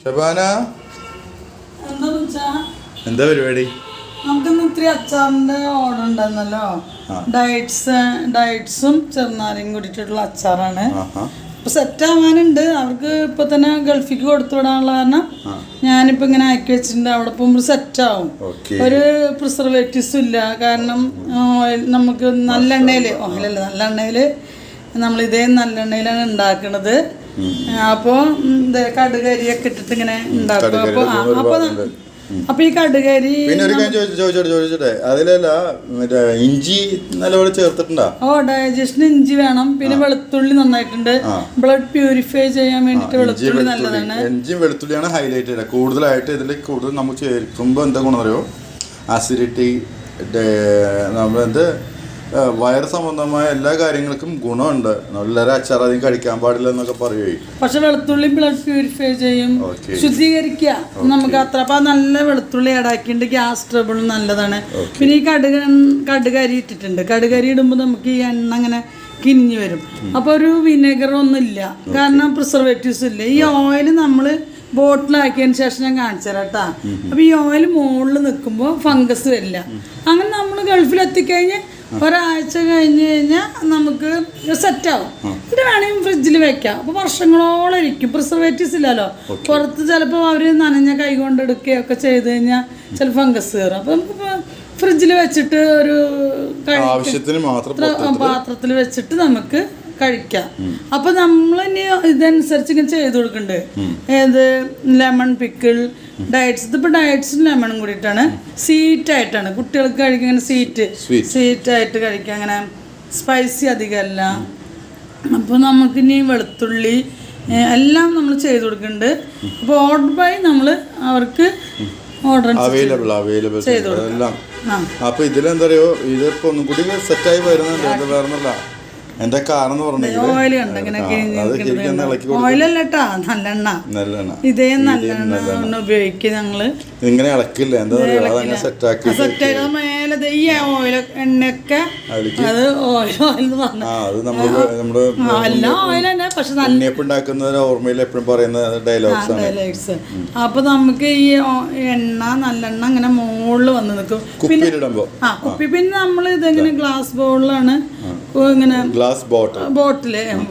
ഷബാന എന്താ പരിപാടി? നമുക്കിന്ന് ഇത്തിരി അച്ചാറിന്റെ ഓർഡർ ഉണ്ടെന്നല്ലോ. ഡയറ്റ്സും ചെറുനാരയും കൂടിയിട്ടുള്ള അച്ചാറാണ്. ഇപ്പൊ സെറ്റ് ആവാനുണ്ട്. അവർക്ക് ഇപ്പൊ തന്നെ ഗൾഫിക്ക് കൊടുത്തു വിടാനുള്ള കാരണം ഞാനിപ്പോ ഇങ്ങനെ ആക്കി വെച്ചിട്ടുണ്ട്. അവിടെ പോകുമ്പോൾ സെറ്റ് ആവും. ഒരു പ്രിസർവേറ്റീവ്സും ഇല്ല. കാരണം നമുക്ക് നല്ലെണ്ണയില് ഓയിലല്ല, നല്ലെണ്ണയില് നമ്മൾ ഇതേ നല്ലെണ്ണയിലാണ് ഉണ്ടാക്കണത്. അപ്പോൾ കടുകരിയൊക്കെ ഇട്ടിട്ട് ഇങ്ങനെ ഉണ്ടാക്കും. അപ്പൊ ഈ കടുകരി ചോദിച്ചോട്ടെ, അതിലല്ല മറ്റേ ഇഞ്ചി നല്ലപോലെ ചേർത്തിട്ടുണ്ടോ? ഡൈജഷന് ഇഞ്ചി വേണം. പിന്നെ വെളുത്തുള്ളി നന്നായിട്ടുണ്ട്. ബ്ലഡ് പ്യൂരിഫൈ ചെയ്യാൻ വേണ്ടിട്ട് വെളുത്തുള്ളി നല്ലതാണ്. ഇഞ്ചിയും വെളുത്തുള്ളിയാണ് ഹൈലൈറ്റ് ചെയ്യുന്നത് കൂടുതലായിട്ട്. ഇതിൽ കൂടുതൽ നമുക്ക് ചേർക്കുമ്പോൾ എന്താ ഗുണമെന്നറിയോ? അസിഡിറ്റി, നമ്മളെന്ത് വയറ് സംബന്ധമായ എല്ലാ കാര്യങ്ങൾക്കും ഗുണമുണ്ട്. നല്ലൊരു അച്ചാർ അധികം കഴിക്കാൻ പാടില്ല എന്നൊക്കെ പറയുകയും. പക്ഷെ വെളുത്തുള്ളി ബ്ലഡ് പ്യൂരിഫൈ ചെയ്യും, ശുദ്ധീകരിക്കുക നമുക്ക് അത്ര. അപ്പൊ നല്ല വെളുത്തുള്ളി ആഡാക്കിയിട്ട് ഗ്യാസ് ട്രബിൾ നല്ലതാണ്. പിന്നെ ഈ കടുകരി ഇട്ടിട്ടുണ്ട്. കടുകരി ഇടുമ്പോൾ നമുക്ക് ഈ എണ്ണ അങ്ങനെ കിനിഞ്ഞു വരും. അപ്പൊ ഒരു വിനെഗറൊന്നും ഇല്ല, കാരണം പ്രിസർവേറ്റീവ്സ് ഇല്ല. ഈ ഓയിൽ നമ്മൾ ബോട്ടിലാക്കിയതിന് ശേഷം ഞാൻ കാണിച്ചു തരാം കേട്ടാ. അപ്പൊ ഈ ഓയിൽ മുകളിൽ നിൽക്കുമ്പോൾ ഫംഗസ് വരില്ല. അങ്ങനെ നമ്മൾ ഗൾഫിൽ എത്തിക്കഴിഞ്ഞ് ഒരാഴ്ച കഴിഞ്ഞ് കഴിഞ്ഞാൽ നമുക്ക് സെറ്റാവും. ഇത് വേണമെങ്കിൽ ഫ്രിഡ്ജിൽ വെക്കാം. അപ്പോൾ വർഷങ്ങളോളം ഇരിക്കും. പ്രിസർവേറ്റീവ്സ് ഇല്ലല്ലോ. പുറത്ത് ചിലപ്പോൾ അവർ നനഞ്ഞ കൈ കൊണ്ട് എടുക്കുകയൊക്കെ ചെയ്ത് കഴിഞ്ഞാൽ ചില ഫംഗസ് കയറും. അപ്പോൾ നമുക്ക് ഫ്രിഡ്ജിൽ വെച്ചിട്ട് ഒരു പാത്രത്തിൽ വെച്ചിട്ട് നമുക്ക് കഴിക്കാം. അപ്പൊ നമ്മൾ ഇനി ഇതനുസരിച്ച് ഇങ്ങനെ ചെയ്ത് കൊടുക്കുന്നുണ്ട്. ഏത് ലെമൺ പിക്കിൾ, ഡയറ്റ്സ്. ഇതിപ്പോ ഡയറ്റ്സും ലെമണും കൂടിയിട്ടാണ്. സ്വീറ്റായിട്ടാണ് കുട്ടികൾക്ക് കഴിക്കാൻ. ഇങ്ങനെ സ്വീറ്റായിട്ട് കഴിക്കാം. അങ്ങനെ സ്പൈസി അധികമല്ല. അപ്പോൾ നമുക്കിനി വെളുത്തുള്ളി എല്ലാം നമ്മൾ ചെയ്ത് കൊടുക്കുന്നുണ്ട്. അപ്പോൾ ഓർഡർ ബൈ നമ്മൾ അവർക്ക് ഓർഡർ അവൈലബിൾ ചെയ്ത് കൊടുക്കാം. അപ്പൊ ഇതിലെന്താ പറയുക, ഇതിപ്പോ ഒന്നും കൂടി സെറ്റായി വരുന്നുണ്ട്. എന്താ വേറെന്നല്ല എന്റെ കാരണം ഓയിലല്ലട്ടാ, നല്ലെണ്ണ. ഇതേ നല്ലെണ്ണ ഉപയോഗിക്കുക ഞങ്ങള്. ഇങ്ങനെ ഇളക്കില്ല, എന്താ സെറ്റാക്കി മേലെ ഈ ഓയിൽ എണ്ണയൊക്കെ അത് ഓയിൽ എല്ലാ ഓയിൽ തന്നെ. പക്ഷെ ഉണ്ടാക്കുന്ന ഓർമ്മയിൽ എപ്പോഴും പറയുന്ന ഡയലോഗ്സ്. അപ്പൊ നമുക്ക് ഈ എണ്ണ നല്ലെണ്ണ ഇങ്ങനെ മുകളിൽ വന്ന് നിൽക്കും. കുപ്പി പിന്നെ നമ്മൾ ഇതെങ്ങനെ ഗ്ലാസ് ബൗളിലാണ് ഇങ്ങനെ ബോട്ടിലാണ്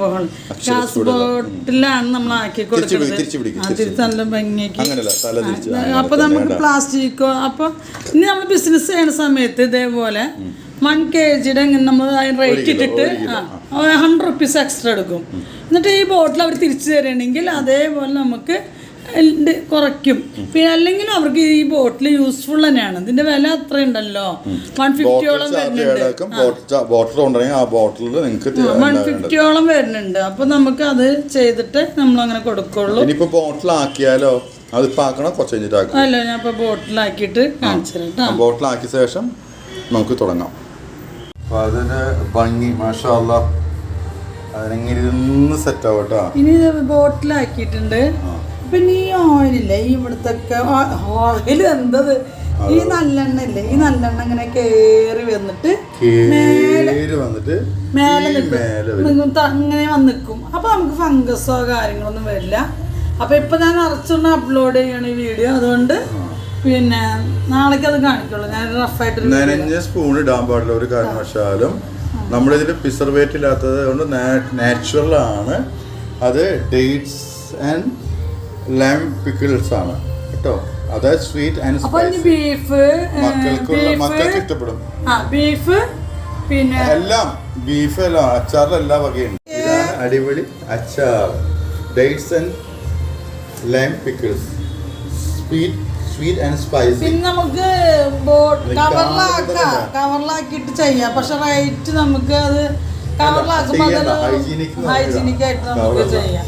നമ്മൾ ആക്കി കൊടുക്കുന്നത്. നല്ല ഭംഗിയാക്കി. അപ്പൊ നമുക്ക് പ്ലാസ്റ്റിക്കോ. അപ്പൊ ഇനി നമ്മൾ ബിസിനസ് ചെയ്യുന്ന സമയത്ത് ഇതേപോലെ 1 kg ഇങ്ങനെ നമ്മൾ റേറ്റ് ഇട്ടിട്ട് 100 rupees എക്സ്ട്രാ എടുക്കും. എന്നിട്ട് ഈ ബോട്ടിൽ അവർ തിരിച്ചു തരണമെങ്കിൽ അതേപോലെ നമുക്ക് കുറയ്ക്കും. പിന്നെ അല്ലെങ്കിൽ അവർക്ക് ഈ ബോട്ടിൽ യൂസ്ഫുൾ തന്നെയാണ്. ഇതിന്റെ വില അത്ര ഉണ്ടല്ലോ. 150ഓളം വരുന്നുണ്ട്. അപ്പൊ നമുക്ക് അത് ചെയ്തിട്ട് നമ്മൾ അങ്ങനെ കൊടുക്കുള്ളൂ. ബോട്ടിലാക്കിയാലോ അല്ല, ഞാൻ ഇപ്പൊ ബോട്ടിലാക്കിയിട്ട് കാണിച്ചു തരാം. ബോട്ടിലാക്കിയ ശേഷം നമുക്ക് തുടങ്ങാം. അപ്പൊ അതിന്റെ ഭംഗി മാഷാ അല്ലാഹ് അതിനെങ്ങനെ സെറ്റ് ആവട്ടോ. ഇനി ബോട്ടിലാക്കിയിട്ടുണ്ട്. പിന്നെ ഈ ഓയിലില്ലേ, ഈ ഇവിടുത്തെ ഓയിൽ എന്തത്, ഈ നല്ലെണ്ണ ഇല്ലേ, ഈ നല്ലെണ്ണ ഇങ്ങനെ കേറി വന്നിട്ട് മേലെ ഇങ്ങനെ വന്നിക്കും. അപ്പൊ നമുക്ക് ഫംഗസോ കാര്യങ്ങളൊന്നും വരില്ല. അപ്പൊ ഇപ്പൊ ഞാൻ നിറച്ചൊന്ന് അപ്ലോഡ് ചെയ്യണം ഈ വീഡിയോ. അതുകൊണ്ട് പിന്നെ നാളേക്ക് അത് കാണിക്കുള്ളൂ. ഞാൻ റഫായിട്ട് സ്പൂൺ ഇടാൻ പാടില്ല ഒരു കാരണവശാലും. നമ്മളിതിൽ പ്രിസർവേറ്റീവ് ഇല്ലാത്തത് കൊണ്ട് നാച്ചുറൽ ആണ്. അത് ഡേറ്റ്സ് ആൻഡ് ലൈം പിക്കിൾസ് ആണ് കേട്ടോ. അതായത് സ്വീറ്റ് ആൻഡ് സ്പൈസി. മക്കൾക്ക് ഇഷ്ടപ്പെടും. ബീഫ് പിന്നെ എല്ലാം ബീഫ് എല്ലാം അച്ചാറിൽ എല്ലാ വകയുണ്ട്. ഇതാണ് അടിപൊളി അച്ചാർ. Dates and lime pickles, sweet and spicy. പിന്നെ നമുക്ക് കവറിലാക്കിയിട്ട് ചെയ്യാം. പക്ഷെ റേറ്റ് നമുക്ക് അത് കവറിലാക്കുമ്പോൾ ഹൈജീനിക് ആയിട്ട് നമുക്ക് ചെയ്യാം.